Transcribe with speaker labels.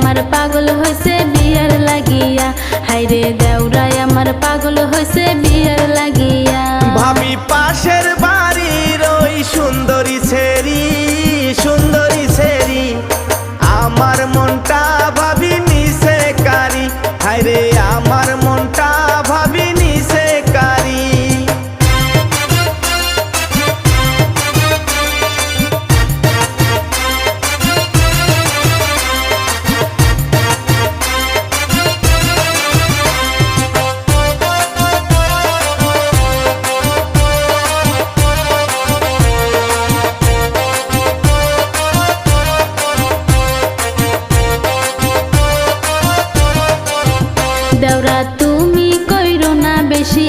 Speaker 1: আমার পাগল হইছে বিয়ার লাগিয়া, হাইরে দেওরাই আমার পাগল হইছে বিয়ার লাগিয়া।
Speaker 2: ভাবি পাশের বাড়ির ওই সুন্দরী ছেড়ি, সুন্দরী ছেড়ি আমার মনটা ভাবি নিছে কারি, হায়রে আমার মনটা ভাবি নিছে কারি।
Speaker 1: দেওরা তুমি কইরো না বেশি